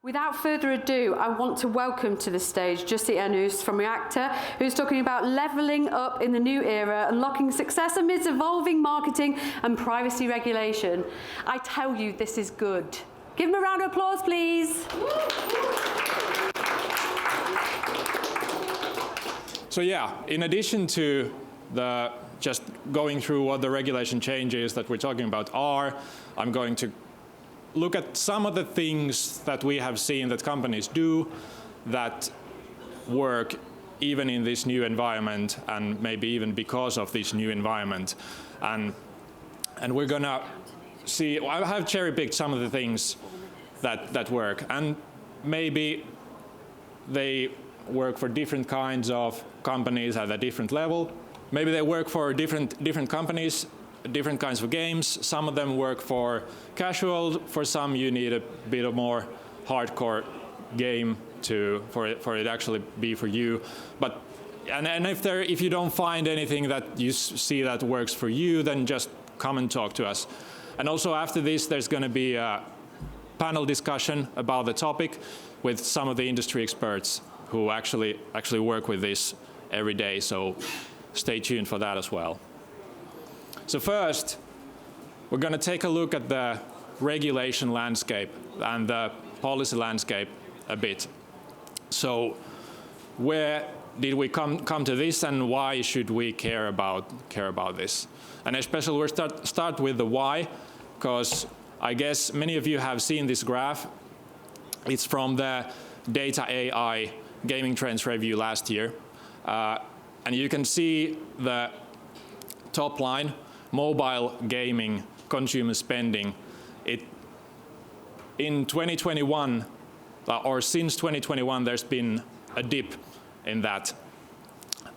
Without further ado, I want to welcome to the stage Jussi Enroos from Reaktor, who's talking about levelling up in the new era, unlocking success amidst evolving marketing and privacy regulation. I tell you, this is good. Give him a round of applause, please. So yeah, in addition to just going through what the regulation changes that we're talking about are, I'm going to look at some of the things that we have seen that companies do that work even in this new environment and maybe even because of this new environment. And we're gonna see, I have cherry-picked some of the things that work, and maybe they work for different kinds of companies at a different level. Maybe they work for different companies, different kinds of games. Some of them work for casual. For some, you need a bit of more hardcore game for it actually be for you. But and if you don't find anything that you see that works for you, then just come and talk to us. And also after this, there's going to be a panel discussion about the topic with some of the industry experts who actually work with this every day. So stay tuned for that as well. So first, we're going to take a look at the regulation landscape and the policy landscape a bit. So where did we come to this, and why should we care about this? And especially we'll start with the why, because I guess many of you have seen this graph. It's from the Data AI Gaming Trends Review last year. And you can see the top line, mobile gaming consumer spending. In 2021, or since 2021, there's been a dip in that.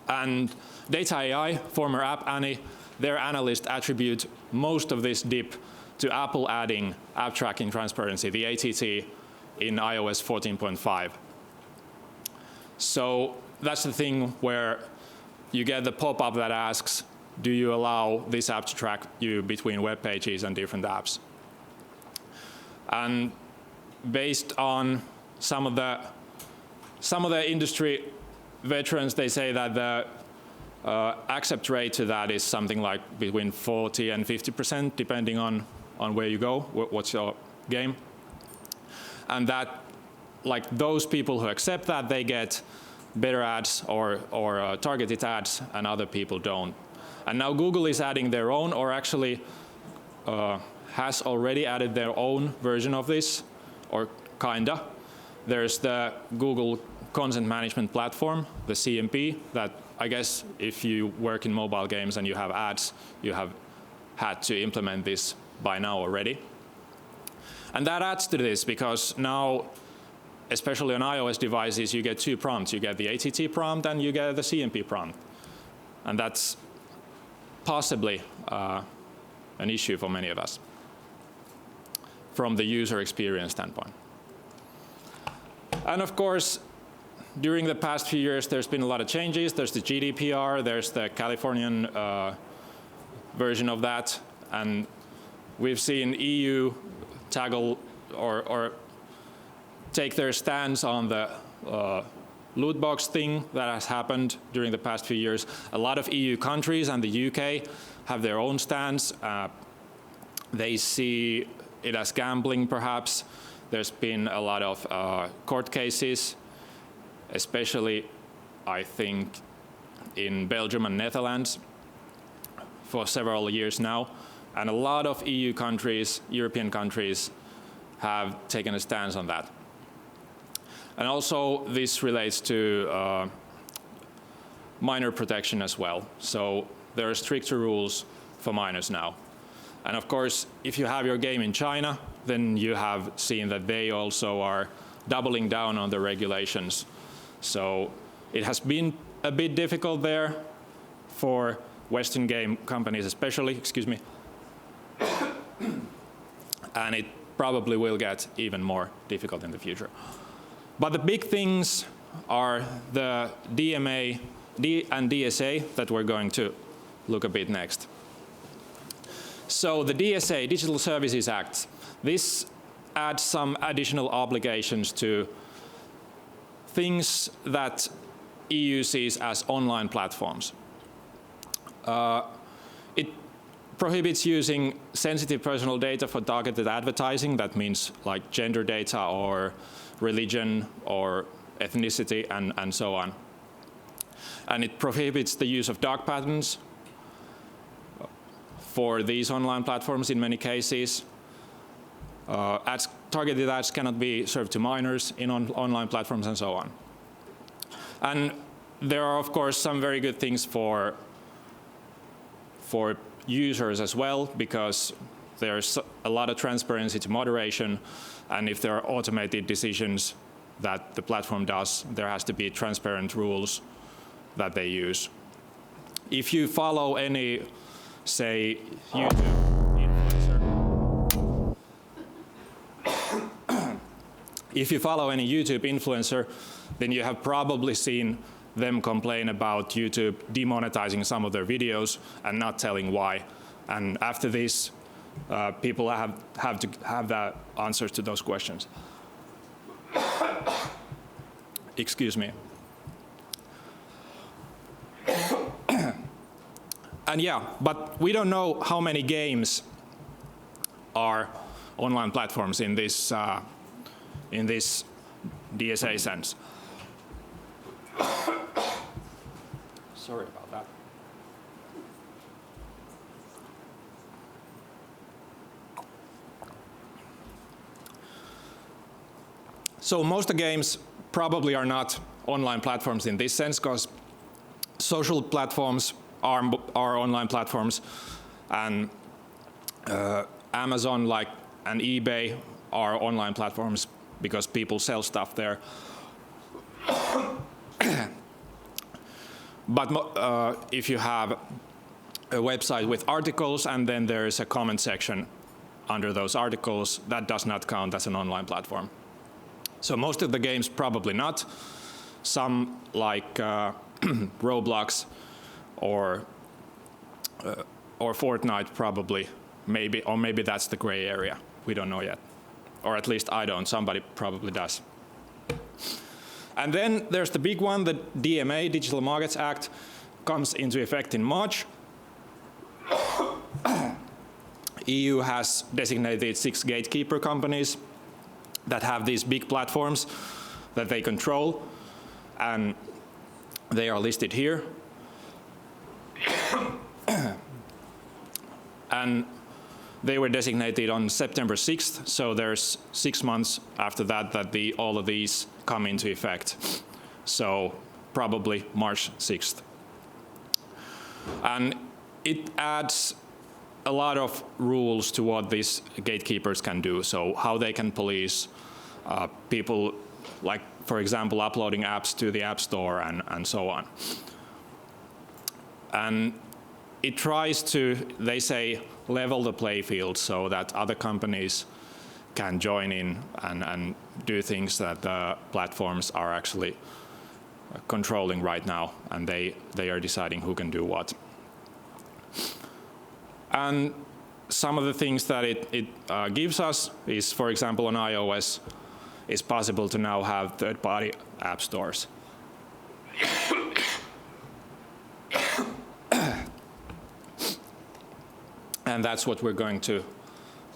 And Data AI, former App Annie, their analysts attribute most of this dip to Apple adding app tracking transparency, the ATT, in iOS 14.5. So that's the thing where you get the pop-up that asks, do you allow this app to track you between web pages and different apps? And based on some of the industry veterans, they say that the accept rate to that is something like between 40 and 50%, depending on where you go, what's your game. And that, like those people who accept that, they get better ads or targeted ads, and other people don't. And now Google is adding their own, or actually has already added their own version of this, or kinda. There's the Google Content Management Platform, the CMP, that I guess if you work in mobile games and you have ads, you have had to implement this by now already. And that adds to this because now, especially on iOS devices, you get two prompts. You get the ATT prompt and you get the CMP prompt. And that's possibly an issue for many of us from the user experience standpoint. And of course, during the past few years, there's been a lot of changes. There's the GDPR, there's the Californian version of that, and we've seen EU tackle or take their stance on the loot box thing that has happened during the past few years. A lot of EU countries and the UK have their own stance. They see it as gambling, perhaps. There's been a lot of court cases, especially, I think, in Belgium and Netherlands for several years now. And a lot of EU countries, European countries, have taken a stance on that. And also, this relates to minor protection as well. So there are stricter rules for minors now. And of course, if you have your game in China, then you have seen that they also are doubling down on the regulations. So it has been a bit difficult there for Western game companies especially, and it probably will get even more difficult in the future. But the big things are the DMA and DSA that we're going to look a bit next. So the DSA, Digital Services Act, this adds some additional obligations to things that EU sees as online platforms. It prohibits using sensitive personal data for targeted advertising. That means like gender data or religion or ethnicity and so on. And it prohibits the use of dark patterns for these online platforms in many cases. Targeted ads cannot be served to minors in online platforms and so on. And there are, of course, some very good things for users as well, because there's a lot of transparency to moderation, and if there are automated decisions that the platform does, there has to be transparent rules that they use. If you follow any, say, YouTube influencer, if you follow any YouTube influencer, then you have probably seen them complain about YouTube demonetizing some of their videos and not telling why. And after this, people have to have the answers to those questions. Excuse me. And yeah, but we don't know how many games are online platforms in this DSA sense. Sorry about that. So most of the games probably are not online platforms in this sense, because social platforms are online platforms, and Amazon and eBay are online platforms because people sell stuff there. But if you have a website with articles and then there is a comment section under those articles, that does not count as an online platform. So most of the games probably not. Some like Roblox or Fortnite probably, maybe that's the gray area. We don't know yet. Or at least I don't. Somebody probably does. And then there's the big one, the DMA, Digital Markets Act, comes into effect in March. EU has designated 6 gatekeeper companies that have these big platforms that they control, and they are listed here. And they were designated on September 6th, so there's 6 months after that all of these come into effect. So probably March 6th. And it adds a lot of rules to what these gatekeepers can do. So how they can police people, like, for example, uploading apps to the App Store and so on. And it tries to, they say, level the play field so that other companies can join in and do things that the platforms are actually controlling right now, and they are deciding who can do what. And some of the things that it gives us is, for example, on iOS, it's possible to now have third-party app stores. And that's what we're going to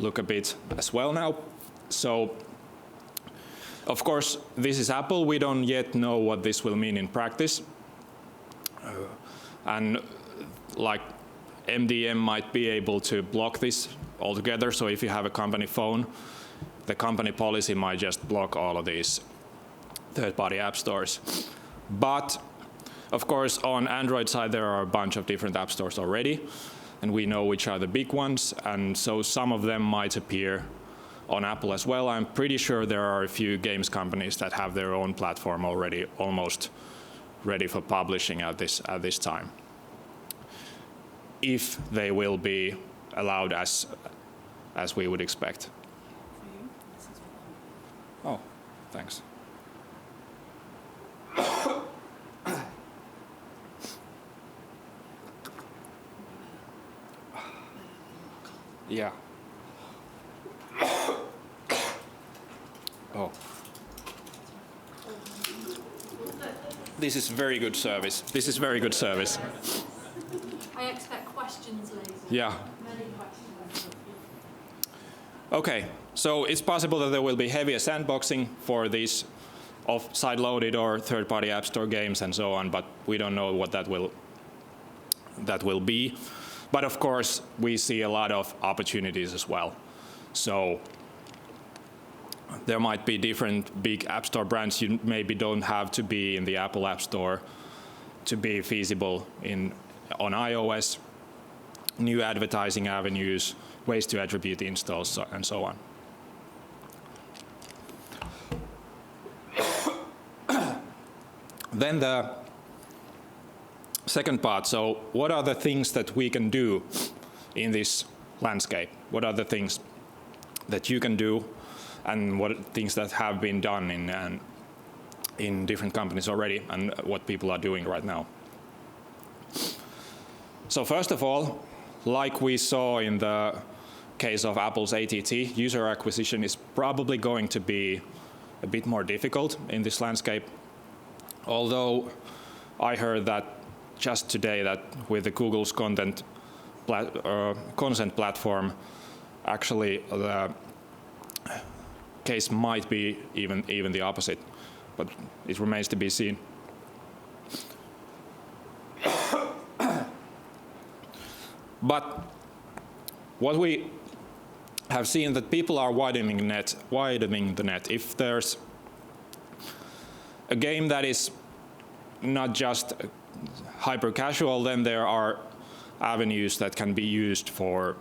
look a bit as well now. So, of course, this is Apple. We don't yet know what this will mean in practice. And like MDM might be able to block this altogether. So if you have a company phone, the company policy might just block all of these third-party app stores. But, of course, on Android side, there are a bunch of different app stores already. And we know which are the big ones, and so some of them might appear on Apple as well. I'm pretty sure there are a few games companies that have their own platform already almost ready for publishing at this time, if they will be allowed as we would expect. Oh, thanks. Yeah. Oh. This is very good service. This is very good service. I expect questions later. Yeah. Many questions. Okay, so it's possible that there will be heavier sandboxing for these off-site loaded or third-party App Store games and so on, but we don't know what that will be. But of course, we see a lot of opportunities as well. So there might be different big App Store brands. You maybe don't have to be in the Apple App Store to be feasible on iOS. New advertising avenues, ways to attribute installs, and so on. Then the second part, so what are the things that we can do in this landscape? What are the things that you can do, and what things that have been done in different companies already, and what people are doing right now? So first of all, like we saw in the case of Apple's ATT, user acquisition is probably going to be a bit more difficult in this landscape. Although I heard that just today that with the Google's consent platform, actually the case might be even the opposite, but it remains to be seen. But what we have seen that people are widening the net. If there's a game that is not just hyper casual, then there are avenues that can be used for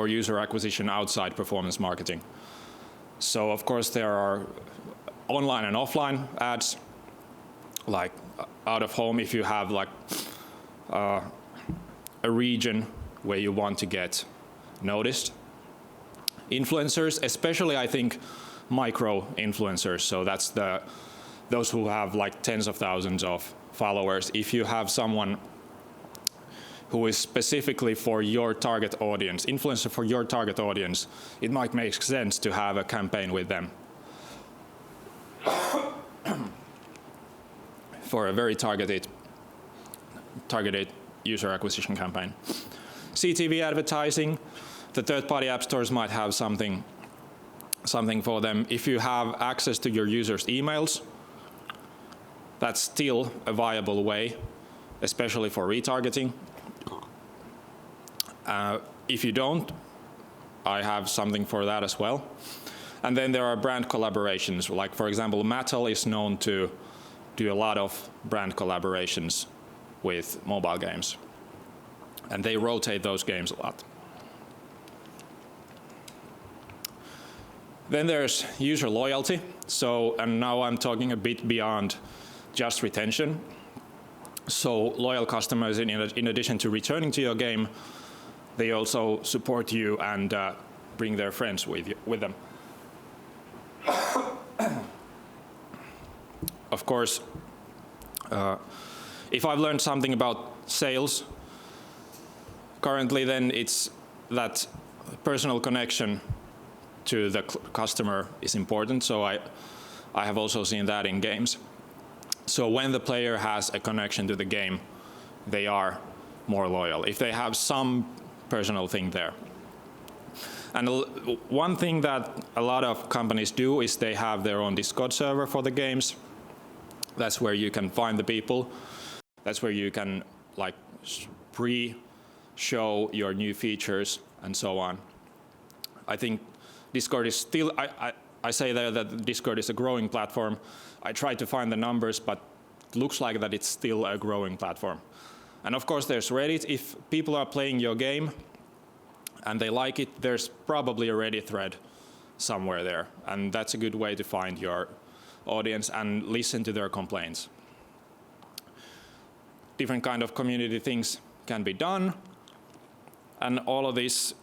user acquisition outside performance marketing. So of course there are online and offline ads, like out of home if you have like a region where you want to get noticed. Influencers, especially I think micro influencers, so that's those who have like tens of thousands of followers. If you have someone who is specifically for your target audience, influencer for your target audience, it might make sense to have a campaign with them for a very targeted user acquisition campaign. CTV advertising, the third-party app stores might have something for them. If you have access to your users' emails, that's still a viable way, especially for retargeting. If you don't, I have something for that as well. And then there are brand collaborations. Like, for example, Mattel is known to do a lot of brand collaborations with mobile games. And they rotate those games a lot. Then there's user loyalty. So, and now I'm talking a bit beyond just retention. So loyal customers, in addition to returning to your game, they also support you and bring their friends with them. Of course, if I've learned something about sales currently, then it's that personal connection to the customer is important. So I have also seen that in games. So when the player has a connection to the game, they are more loyal, if they have some personal thing there. And one thing that a lot of companies do is they have their own Discord server for the games. That's where you can find the people. That's where you can like pre-show your new features and so on. I think Discord is still, I say there that Discord is a growing platform. I tried to find the numbers, but it looks like that it's still a growing platform. And of course there's Reddit. If people are playing your game and they like it, there's probably a Reddit thread somewhere there. And that's a good way to find your audience and listen to their complaints. Different kind of community things can be done. And all of this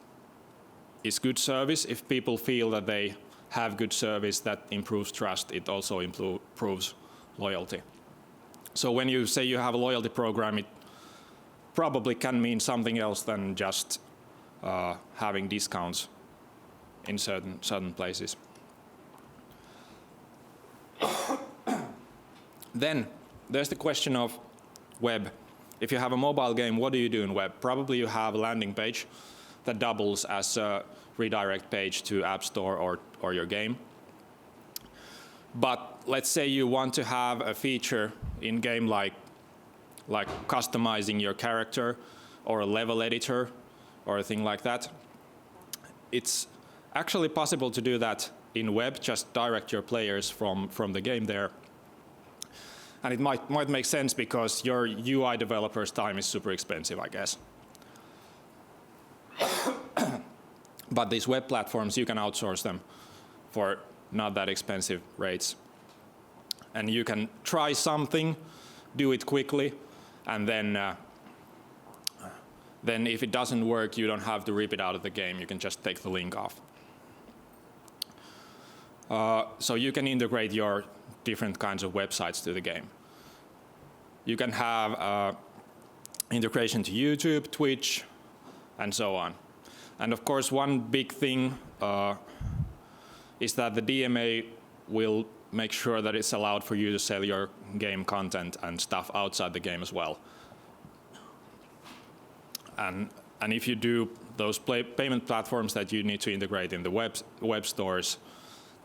is good service. If people feel that they have good service, that improves trust. It also improves loyalty. So when you say you have a loyalty program, it probably can mean something else than just having discounts in certain places. Then there's the question of web. If you have a mobile game, what do you do in web? Probably you have a landing page that doubles as a redirect page to App Store or your game. But let's say you want to have a feature in game like customizing your character or a level editor or a thing like that. It's actually possible to do that in web, just direct your players from the game there. And it might make sense because your UI developer's time is super expensive, I guess. But these web platforms, you can outsource them for not that expensive rates. And you can try something, do it quickly, and then if it doesn't work, you don't have to rip it out of the game. You can just take the link off. So you can integrate your different kinds of websites to the game. You can have integration to YouTube, Twitch, and so on. And of course, one big thing is that the DMA will make sure that it's allowed for you to sell your game content and stuff outside the game as well. And if you do, those payment platforms that you need to integrate in the web stores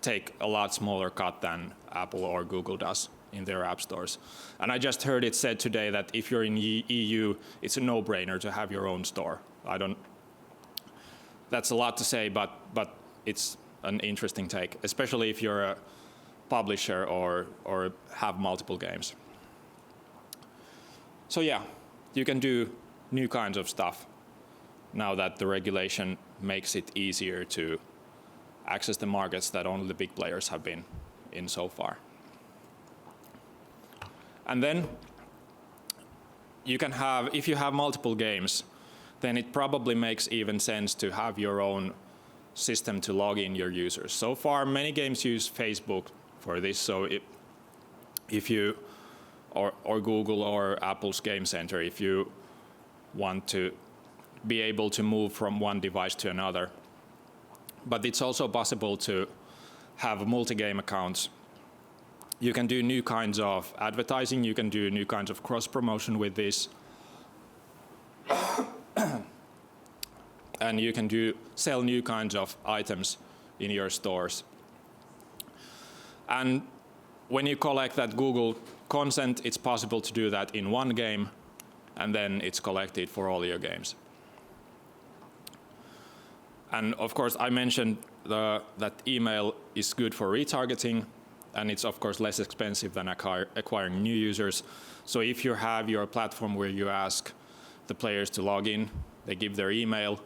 take a lot smaller cut than Apple or Google does in their app stores. And I just heard it said today that if you're in EU, it's a no-brainer to have your own store. That's a lot to say, but it's an interesting take, especially if you're a publisher or have multiple games. So yeah, you can do new kinds of stuff now that the regulation makes it easier to access the markets that only the big players have been in so far. And then you can have, if you have multiple games, then it probably makes even sense to have your own system to log in your users. So far, many games use Facebook for this, so if you, or Google or Apple's Game Center, if you want to be able to move from one device to another. But it's also possible to have multi-game accounts. You can do new kinds of advertising, you can do new kinds of cross-promotion with this. And you can sell new kinds of items in your stores. And when you collect that Google consent, it's possible to do that in one game, and then it's collected for all your games. And of course, I mentioned that email is good for retargeting, and it's of course less expensive than acquiring new users. So if you have your platform where you ask the players to log in, they give their email,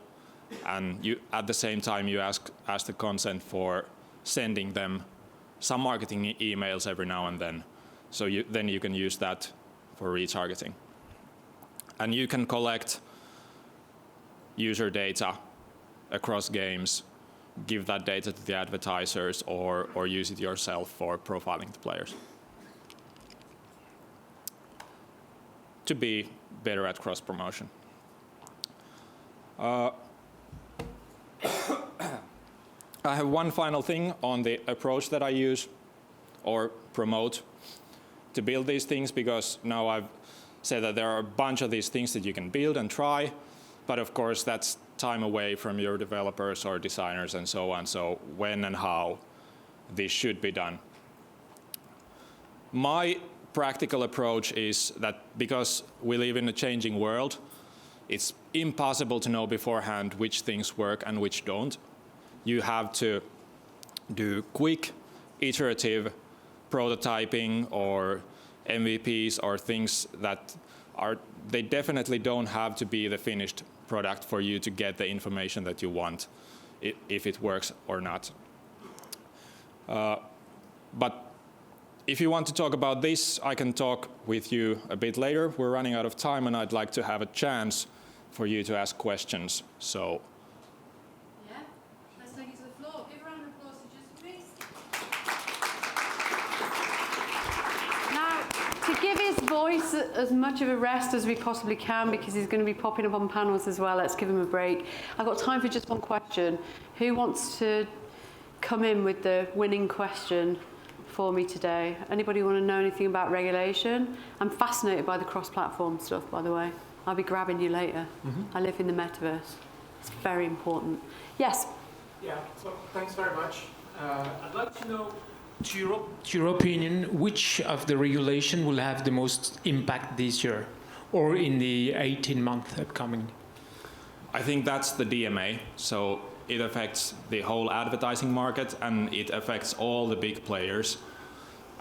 and you, at the same time you ask the consent for sending them some marketing emails every now and then. So then you can use that for retargeting. And you can collect user data across games, give that data to the advertisers, or use it yourself for profiling the players. To be better at cross-promotion. I have one final thing on the approach that I use or promote to build these things, because now I've said that there are a bunch of these things that you can build and try, but of course that's time away from your developers or designers and so on, so when and how this should be done. My practical approach is that because we live in a changing world, it's impossible to know beforehand which things work and which don't. You have to do quick, iterative prototyping or MVPs or things that they definitely don't have to be the finished product for you to get the information that you want, if it works or not. But if you want to talk about this, I can talk with you a bit later. We're running out of time, and I'd like to have a chance for you to ask questions. So. Yeah, let's take it to the floor. Give a round of applause to Jussi, please. Now, to give his voice as much of a rest as we possibly can, because he's going to be popping up on panels as well, let's give him a break. I've got time for just one question. Who wants to come in with the winning question for me today. Anybody want to know anything about regulation? I'm fascinated by the cross-platform stuff, by the way. I'll be grabbing you later. I live in the metaverse. It's very important. Yes? Yeah, so thanks very much. I'd like to know, to your opinion, which of the regulation will have the most impact this year or in the 18-month upcoming? I think that's the DMA. So it affects the whole advertising market and it affects all the big players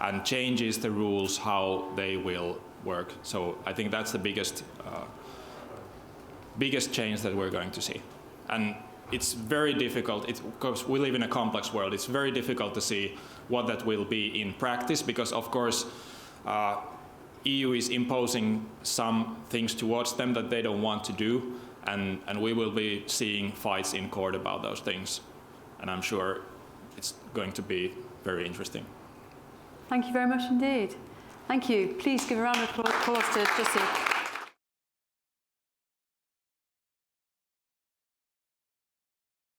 and changes the rules how they will work. So I think that's the biggest change that we're going to see. And it's very difficult, because we live in a complex world, it's very difficult to see what that will be in practice because of course EU is imposing some things towards them that they don't want to do. And we will be seeing fights in court about those things. And I'm sure it's going to be very interesting. Thank you very much indeed. Thank you. Please give a round of applause to Jussi.